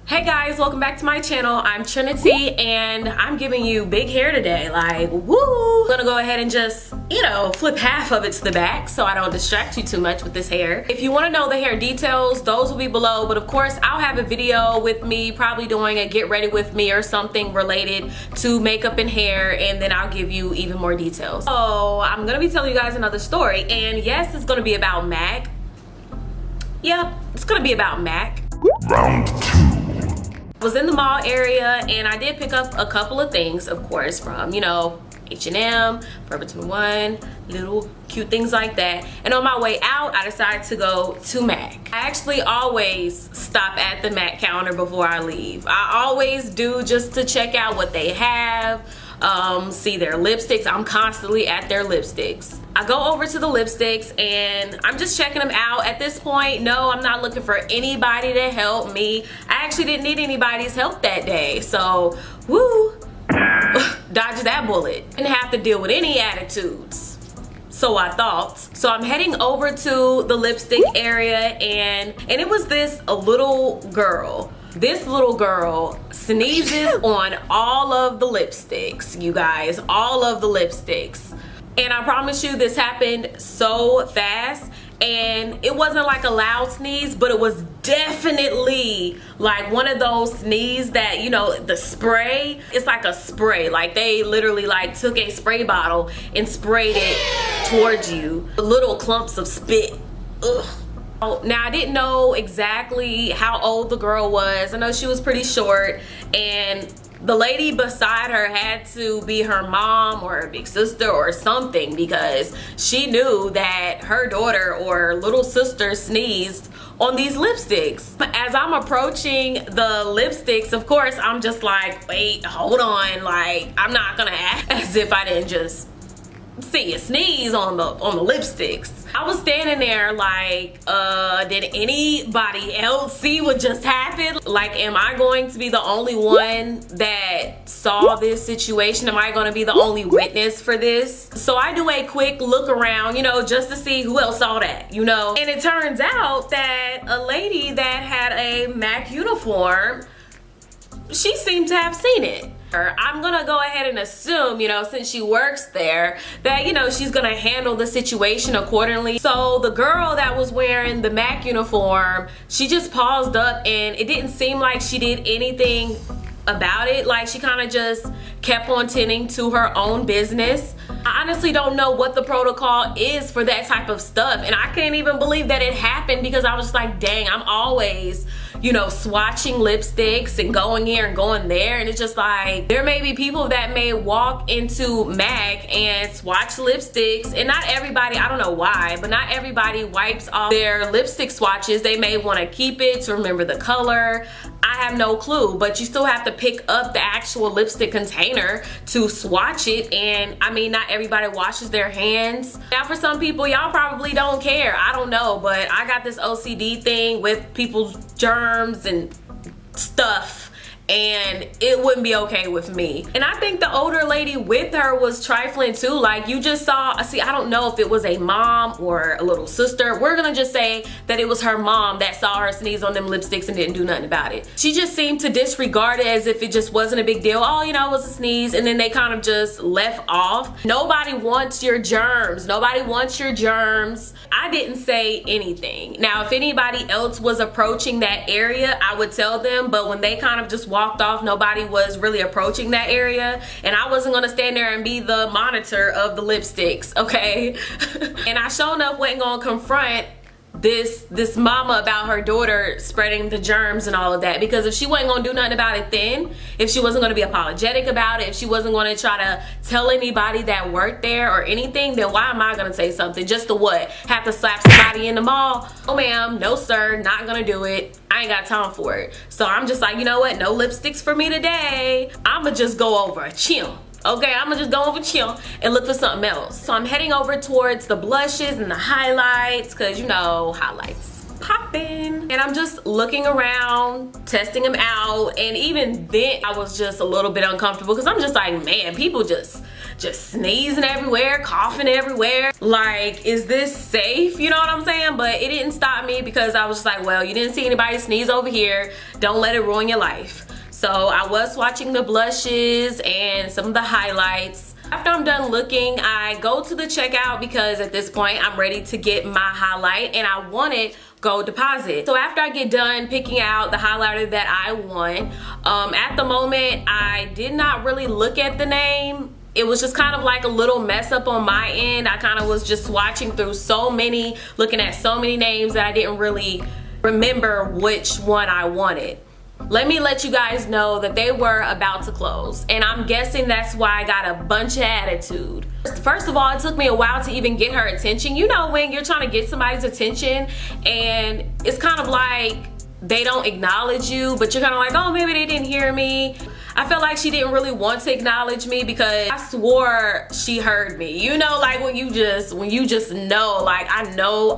Hey guys, welcome back to my channel. I'm Trinity and I'm giving you big hair today. Like, woo! I'm gonna go ahead and just, flip half of it to the back so I don't distract you too much with this hair. If you want to know the hair details, those will be below, but of course I'll have a video with me probably doing a get ready with me or something related to makeup and hair, and then I'll give you even more details. So I'm gonna be telling you guys another story, and yes, it's gonna be about MAC. Yep, it's gonna be about MAC. Round 2. Was in the mall area and I did pick up a couple of things, of course, from H&M, Forever 21, little cute things like that. And on my way out, I decided to go to MAC. I actually always stop at the MAC counter before I leave. I always do, just to check out what they have, see their lipsticks. I'm constantly at their lipsticks. I go over to the lipsticks and I'm just checking them out. At this point, no, I'm not looking for anybody to help me. I actually didn't need anybody's help that day. So, woo, dodge that bullet. Didn't have to deal with any attitudes. So I thought. So I'm heading over to the lipstick area and it was this little girl. This little girl sneezes on all of the lipsticks, you guys, all of the lipsticks. And I promise you, this happened so fast, and it wasn't like a loud sneeze, but it was definitely like one of those sneezes that, the spray, it's like a spray. Like they literally like took a spray bottle and sprayed it towards you. Little clumps of spit. Ugh. Now I didn't know exactly how old the girl was. I know she was pretty short, and the lady beside her had to be her mom or her big sister or something, because she knew that her daughter or little sister sneezed on these lipsticks. As I'm approaching the lipsticks, of course, I'm just like, wait, hold on. Like, I'm not gonna act as if I didn't just see a sneeze on the lipsticks. I was standing there like, did anybody else see what just happened? Like, am I going to be the only one that saw this situation? Am I going to be the only witness for this? So I do a quick look around, just to see who else saw that, And it turns out that a lady that had a MAC uniform, she seemed to have seen it. I'm gonna go ahead and assume, since she works there, that, she's gonna handle the situation accordingly. So the girl that was wearing the MAC uniform, she just paused up and it didn't seem like she did anything about it. Like, she kind of just kept on tending to her own business. I honestly don't know what the protocol is for that type of stuff, and I can't even believe that it happened, because I was just like, dang, I'm always swatching lipsticks and going here and going there, and it's just like, there may be people that may walk into MAC and swatch lipsticks, and not everybody, I don't know why, but not everybody wipes off their lipstick swatches. They may want to keep it to remember the color. I have no clue, but you still have to pick up the actual lipstick container to swatch it, and I mean, not everybody washes their hands. Now for some people, y'all probably don't care, I don't know, but I got this OCD thing with people's germs and stuff, and it wouldn't be okay with me. And I think the older lady with her was trifling too. Like, you just saw, see, I don't know if it was a mom or a little sister. We're gonna just say that it was her mom that saw her sneeze on them lipsticks and didn't do nothing about it. She just seemed to disregard it as if it just wasn't a big deal. Oh, it was a sneeze, and then they kind of just left off. Nobody wants your germs. Nobody wants your germs. I didn't say anything. Now, if anybody else was approaching that area, I would tell them, but when they kind of just walked off, nobody was really approaching that area, and I wasn't gonna stand there and be the monitor of the lipsticks, okay? And I sure enough wasn't gonna confront this mama about her daughter spreading the germs and all of that, because if she wasn't gonna do nothing about it then, if she wasn't gonna be apologetic about it, if she wasn't gonna try to tell anybody that worked there or anything, then why am I gonna say something just to what? Have to slap somebody in the mall? Oh ma'am, no sir, not gonna do it. I ain't got time for it. So I'm just like, you know what, no lipsticks for me today. I'ma just go over, chill. Okay, I'm gonna just go over chill and look for something else. So I'm heading over towards the blushes and the highlights, cause highlights popping. And I'm just looking around, testing them out, and even then I was just a little bit uncomfortable, because I'm just like, man, people just just sneezing everywhere, coughing everywhere. Like, is this safe? You know what I'm saying? But it didn't stop me because I was just like, well, you didn't see anybody sneeze over here. Don't let it ruin your life. So I was swatching the blushes and some of the highlights. After I'm done looking, I go to the checkout because at this point I'm ready to get my highlight and I wanted Gold Deposit. So after I get done picking out the highlighter that I want, at the moment I did not really look at the name. It was just kind of like a little mess up on my end. I kind of was just swatching through so many, looking at so many names that I didn't really remember which one I wanted. Let me let you guys know that they were about to close, and I'm guessing that's why I got a bunch of attitude. First of all, it took me a while to even get her attention. You know when you're trying to get somebody's attention and it's kind of like they don't acknowledge you, but you're kind of like, oh, maybe they didn't hear me. I felt like she didn't really want to acknowledge me because I swore she heard me. You know, like when you just know, like I know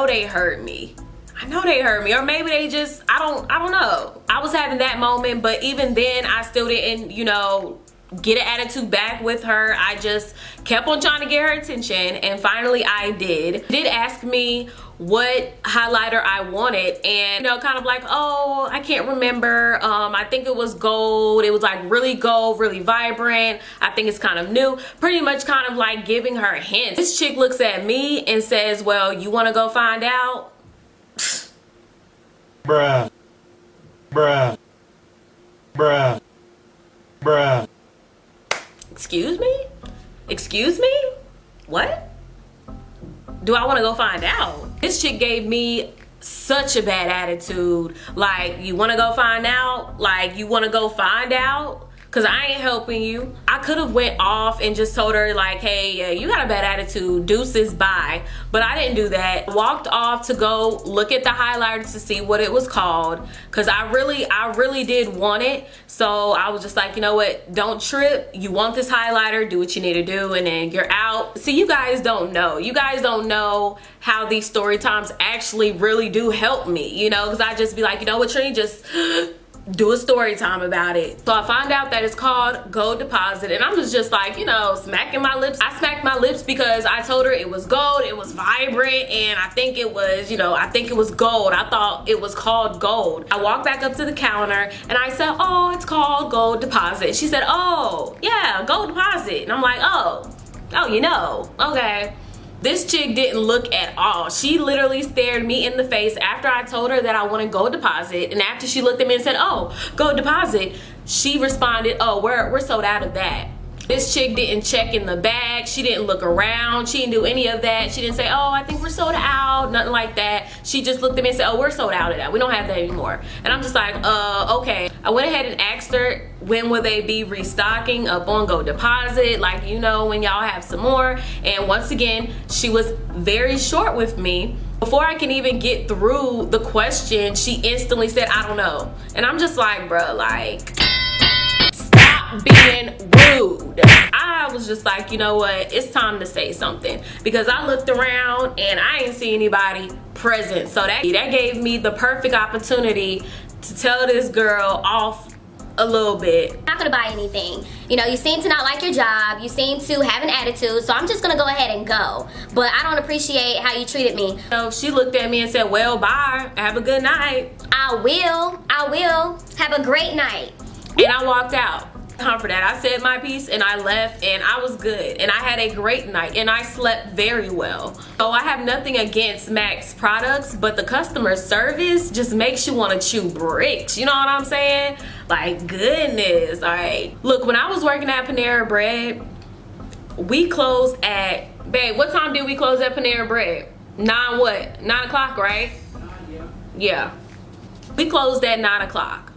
they heard me. I know they heard me, or maybe they just, I don't know. I was having that moment, but even then I still didn't, you know, get an attitude back with her. I just kept on trying to get her attention, and finally I did. She did ask me what highlighter I wanted, and you know, kind of like, oh, I can't remember. I think it was gold. It was like really gold, really vibrant. I think it's kind of new. Pretty much kind of like giving her hints. This chick looks at me and says, well, you want to go find out? Bruh. Bruh. Bruh. Bruh. Excuse me? Excuse me? What? Do I want to go find out? This chick gave me such a bad attitude. Like, you want to go find out? Like, you want to go find out? Cause I ain't helping you. I could have went off and just told her like, hey, yeah, you got a bad attitude, deuces, bye. But I didn't do that. I walked off to go look at the highlighter to see what it was called. Cause I really did want it. So I was just like, you know what, don't trip. You want this highlighter, do what you need to do, and then you're out. See, you guys don't know. You guys don't know how these story times actually really do help me, you know, cause I just be like, you know what, Trini, just do a story time about it. So I found out that it's called Gold Deposit, and I was just like, you know, smacking my lips. I smacked my lips because I told her it was gold, it was vibrant, and I think it was, you know, I think it was gold. I thought it was called gold. I walked back up to the counter and I said, oh, it's called Gold Deposit. She said, oh, yeah, Gold Deposit. And I'm like, oh, you know, okay. This chick didn't look at all. She literally stared me in the face after I told her that I wanted Gold Deposit, and after she looked at me and said, oh, Gold Deposit, she responded, oh, we're sold out of that. This chick didn't check in the bag. She didn't look around. She didn't do any of that. She didn't say, oh, I think we're sold out, nothing like that. She just looked at me and said, oh, we're sold out of that. We don't have that anymore. And I'm just like, okay. I went ahead and asked her, when will they be restocking up on Gold Deposit? Like, you know, when y'all have some more. And once again, she was very short with me. Before I can even get through the question, she instantly said, I don't know. And I'm just like, bruh, like, stop being rude. I was just like, you know what, it's time to say something, because I looked around and I ain't see anybody present. So that gave me the perfect opportunity to tell this girl off a little bit. I'm not gonna buy anything. You know, you seem to not like your job, you seem to have an attitude, so I'm just gonna go ahead and go. But I don't appreciate how you treated me. So she looked at me and said, well, bye, have a good night. I will, have a great night. And I walked out. Time for that. I said my piece and I left, and I was good, and I had a great night, and I slept very well. So I have nothing against MAC's products, but the customer service just makes you want to chew bricks. You know what I'm saying? Like, goodness. All right, look, when I was working at Panera Bread, we closed at, babe, what time did we close at Panera Bread? 9 o'clock, right? Yeah, we closed at 9 o'clock.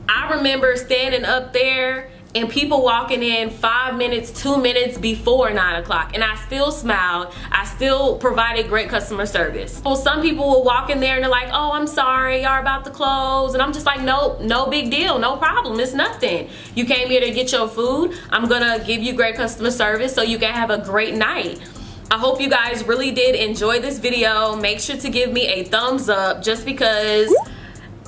I remember standing up there and people walking in 5 minutes, 2 minutes before 9 o'clock, and I still smiled. I still provided great customer service. Well, some people will walk in there and they're like, oh, I'm sorry, y'all about to close. And I'm just like, nope, no big deal, no problem, it's nothing. You came here to get your food. I'm gonna give you great customer service so you can have a great night. I hope you guys really did enjoy this video. Make sure to give me a thumbs up, just because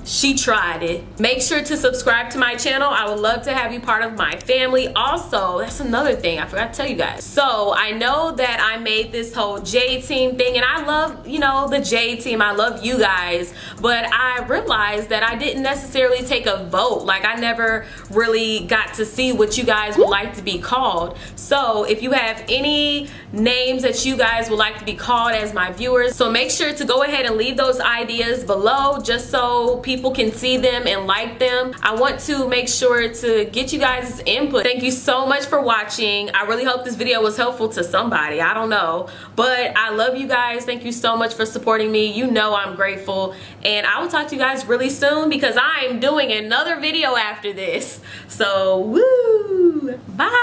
she tried it. Make sure to subscribe to my channel. I would love to have you part of my family. Also, that's another thing I forgot to tell you guys. So I know that I made this whole Jae team thing, and I love, you know, the Jae team. I love you guys, but I realized that I didn't necessarily take a vote. Like, I never really got to see what you guys would like to be called. So if you have any names that you guys would like to be called as my viewers, so make sure to go ahead and leave those ideas below, just so people can see them and like them. I want to make sure to get you guys' input. Thank you so much for watching. I really hope this video was helpful to somebody. I don't know, but I love you guys. Thank you so much for supporting me. You know I'm grateful, and I will talk to you guys really soon because I'm doing another video after this. So woo, bye.